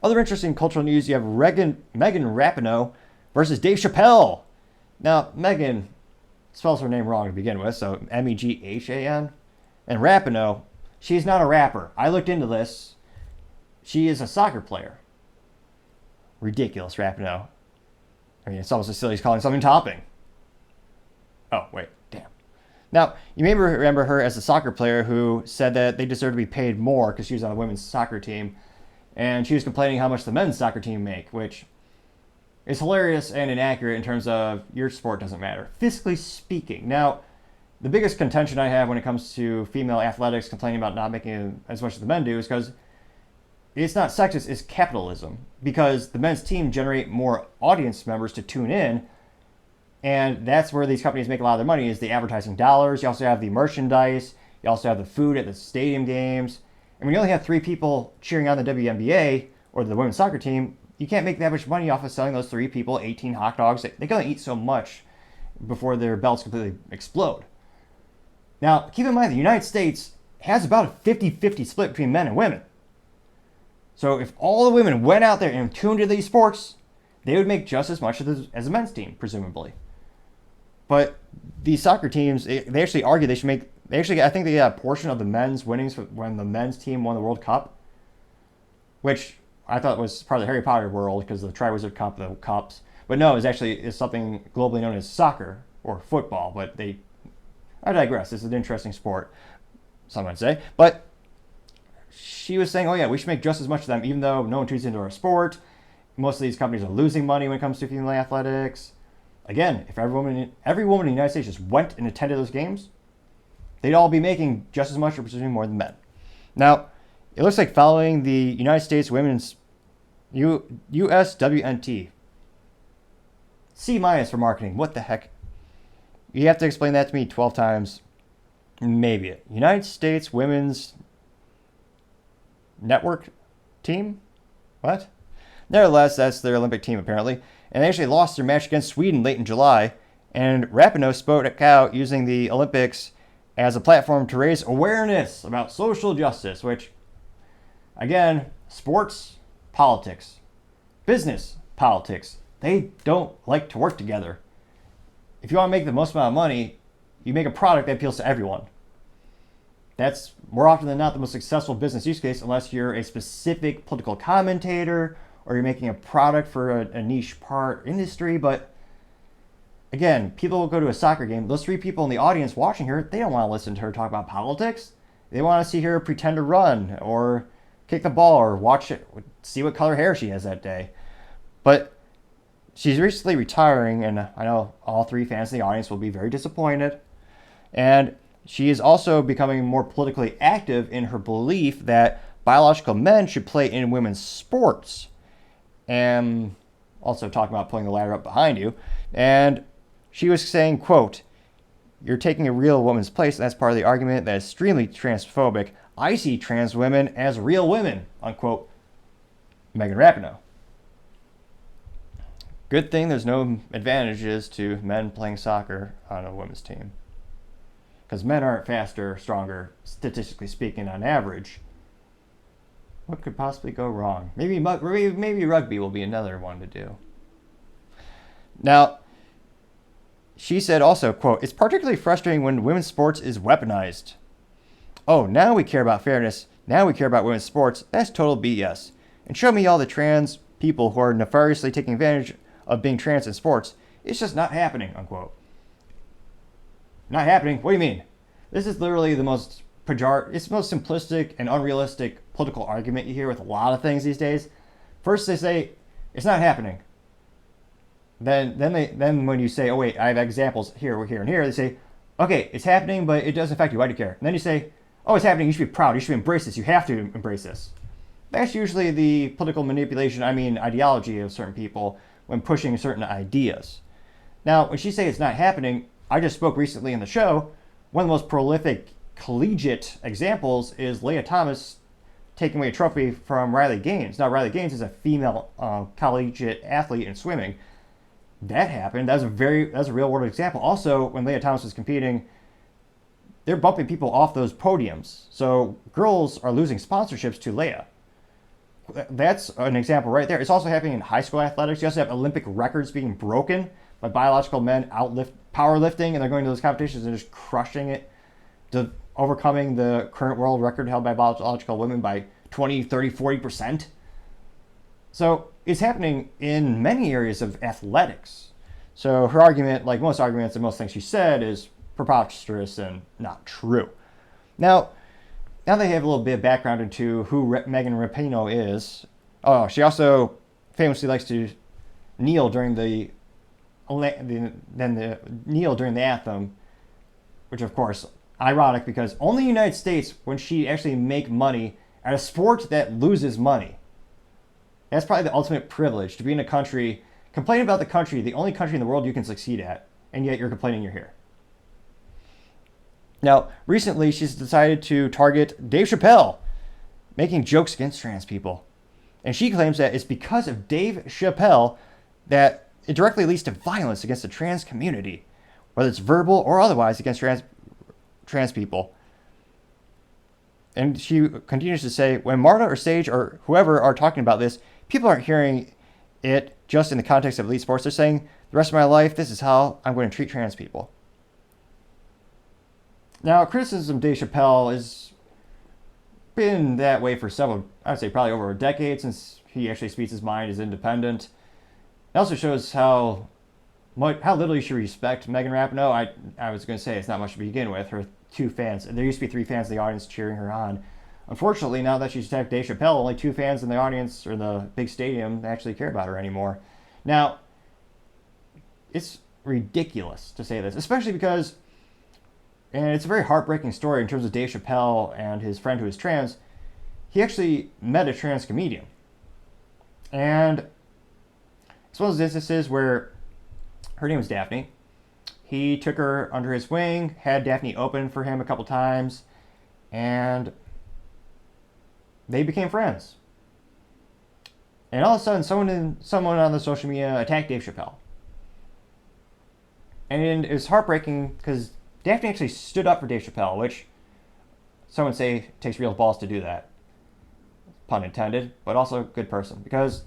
Other interesting cultural news, you have Meghan Rapinoe versus Dave Chappelle. Now, Meghan spells her name wrong to begin with, so Meghan. And Rapinoe, she's not a rapper. I looked into this. She is a soccer player. Ridiculous, Rapinoe. I mean, it's almost as silly as calling something topping. Oh, wait, damn. Now, you may remember her as a soccer player who said that they deserve to be paid more because she was on the women's soccer team. And she was complaining how much the men's soccer team make, which is hilarious and inaccurate in terms of your sport doesn't matter, physically speaking. Now, the biggest contention I have when it comes to female athletics complaining about not making as much as the men do is because it's not sexist, it's capitalism. Because the men's team generate more audience members to tune in, and that's where these companies make a lot of their money, is the advertising dollars. You also have the merchandise, you also have the food at the stadium games. And when you only have 3 people cheering on the WNBA or the women's soccer team, you can't make that much money off of selling those 3 people 18 hot dogs. They can only eat so much before their belts completely explode. Now, keep in mind the United States has about a 50-50 split between men and women. So if all the women went out there and tuned into these sports, they would make just as much as the men's team, presumably. But these soccer teams, they actually argue they should make... I think they got a portion of the men's winnings when the men's team won the World Cup, which I thought was part of the Harry Potter world because of the Triwizard Cup, the cups. But no, it's something globally known as soccer or football. But I digress. This is an interesting sport, some might say. But she was saying, oh yeah, we should make just as much of them, even though no one tunes into our sport. Most of these companies are losing money when it comes to female athletics. Again, if every woman in the United States just went and attended those games, they'd all be making just as much or presumably more than men. Now, it looks like following the United States Women's USWNT. C- for marketing. What the heck? You have to explain that to me 12 times. Maybe. United States Women's Network Team? What? Nevertheless, that's their Olympic team apparently. And they actually lost their match against Sweden late in July. And Rapinoe spoke out using the Olympics as a platform to raise awareness about social justice, which, again, sports, politics, business, politics, they don't like to work together. If you want to make the most amount of money, you make a product that appeals to everyone. That's more often than not the most successful business use case, unless you're a specific political commentator or you're making a product for a niche part industry. But again, people will go to a soccer game. Those 3 people in the audience watching her, they don't want to listen to her talk about politics. They want to see her pretend to run or kick the ball or see what color hair she has that day. But she's recently retiring, and I know all 3 fans in the audience will be very disappointed. And she is also becoming more politically active in her belief that biological men should play in women's sports. And also talking about pulling the ladder up behind you. And she was saying, quote, "You're taking a real woman's place, and that's part of the argument that is extremely transphobic. I see trans women as real women," unquote. Meghan Rapinoe. Good thing there's no advantages to men playing soccer on a women's team. Because men aren't faster, stronger, statistically speaking, on average. What could possibly go wrong? Maybe rugby will be another one to do. Now, she said also, quote, "It's particularly frustrating when women's sports is weaponized. Oh, now we care about fairness. Now we care about women's sports. That's total BS. And show me all the trans people who are nefariously taking advantage of being trans in sports. It's just not happening," unquote. Not happening? What do you mean? This is literally the most it's the most simplistic and unrealistic political argument you hear with a lot of things these days. First they say, it's not happening. Then when you say, oh wait, I have examples here, here, and here, they say, okay, it's happening, but it doesn't affect you. Why do you care? And then you say, oh, it's happening. You should be proud. You should embrace this. You have to embrace this. That's usually the political manipulation, ideology of certain people when pushing certain ideas. Now, when she says it's not happening, I just spoke recently in the show, one of the most prolific collegiate examples is Leah Thomas taking away a trophy from Riley Gaines. Now, Riley Gaines is a female collegiate athlete in swimming. That happened. That's a real world example. Also, when Leah Thomas was competing, they're bumping people off those podiums. So girls are losing sponsorships to Leah. that's an example right there. It's also happening in high school athletics. You also have Olympic records being broken by biological men powerlifting, and they're going to those competitions and just crushing it, overcoming the current world record held by biological women by 20, 30, 40%. So it's happening in many areas of athletics. So her argument, like most arguments and most things she said, is preposterous and not true. Now they have a little bit of background into who Meghan Rapinoe is. Oh, she also famously likes to kneel during the anthem, which of course ironic because only the United States when she actually make money at a sport that loses money. That's probably the ultimate privilege, to be in a country, complain about the country, the only country in the world you can succeed at, and yet you're complaining you're here. Now, recently she's decided to target Dave Chappelle, making jokes against trans people. And she claims that it's because of Dave Chappelle that it directly leads to violence against the trans community, whether it's verbal or otherwise against trans people. And she continues to say, when Marta or Sage or whoever are talking about this, people aren't hearing it just in the context of elite sports. They're saying, the rest of my life, this is how I'm going to treat trans people. Now, criticism of Dave Chappelle has been that way for several, I would say probably over a decade since he actually speaks his mind, is independent. It also shows how little you should respect Meghan Rapinoe. I was going to say it's not much to begin with. Her 2 fans, there used to be 3 fans in the audience cheering her on. Unfortunately, now that she's attacked Dave Chappelle, only 2 fans in the audience or the big stadium actually care about her anymore. Now, it's ridiculous to say this, especially because, and it's a very heartbreaking story in terms of Dave Chappelle and his friend who is trans, he actually met a trans comedian. And it's one of those instances where her name was Daphne. He took her under his wing, had Daphne open for him a couple times, and they became friends. And all of a sudden, someone on the social media attacked Dave Chappelle. And it was heartbreaking because Daphne actually stood up for Dave Chappelle, which some would say takes real balls to do that. Pun intended, but also a good person. Because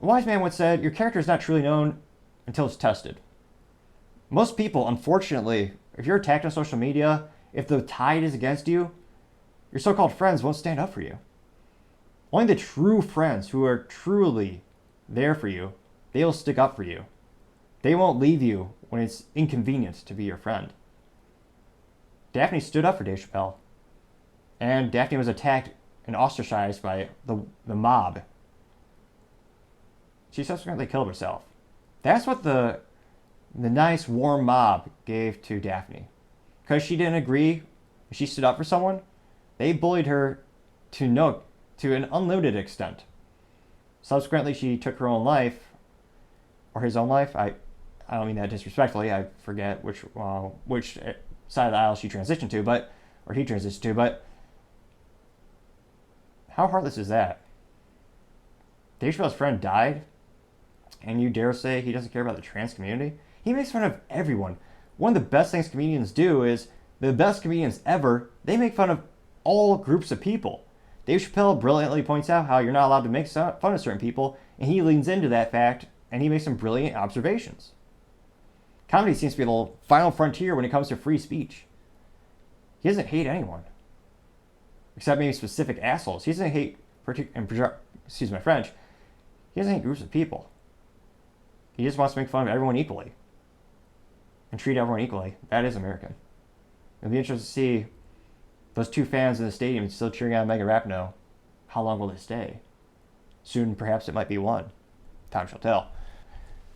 a wise man once said, your character is not truly known until it's tested. Most people, unfortunately, if you're attacked on social media, if the tide is against you, your so-called friends won't stand up for you. Only the true friends who are truly there for you, they will stick up for you. They won't leave you when it's inconvenient to be your friend. Daphne stood up for Dave Chappelle. And Daphne was attacked and ostracized by the mob. She subsequently killed herself. That's what the nice, warm mob gave to Daphne. Because she didn't agree, she stood up for someone, they bullied her to an unlimited extent. Subsequently, she took her own life, or his own life. I don't mean that disrespectfully. I forget which side of the aisle she transitioned to, or he transitioned to. But how heartless is that? Dave Chappelle's friend died, and you dare say he doesn't care about the trans community? He makes fun of everyone. One of the best things comedians do is, the best comedians ever, they make fun of all groups of people. Dave Chappelle brilliantly points out how you're not allowed to make fun of certain people, and he leans into that fact, and he makes some brilliant observations. Comedy seems to be the final frontier when it comes to free speech. He doesn't hate anyone, except maybe specific assholes. He doesn't hate, excuse my French, he doesn't hate groups of people. He just wants to make fun of everyone equally and treat everyone equally. That is American. It'll be interesting to see those 2 fans in the stadium still cheering on Meghan Rapinoe. How long will they stay? Soon, perhaps it might be 1. Time shall tell.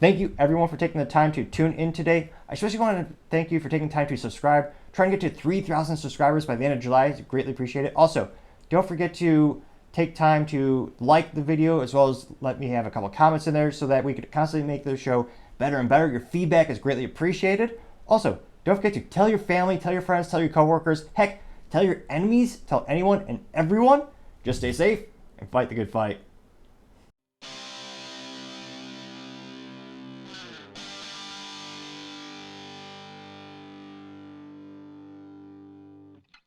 Thank you, everyone, for taking the time to tune in today. I especially want to thank you for taking time to subscribe. Trying to get to 3,000 subscribers by the end of July. Greatly appreciate it. Also, don't forget to take time to like the video, as well as let me have a couple comments in there so that we could constantly make the show better and better. Your feedback is greatly appreciated. Also, don't forget to tell your family, tell your friends, tell your coworkers, heck, tell your enemies, tell anyone and everyone. Just stay safe and fight the good fight.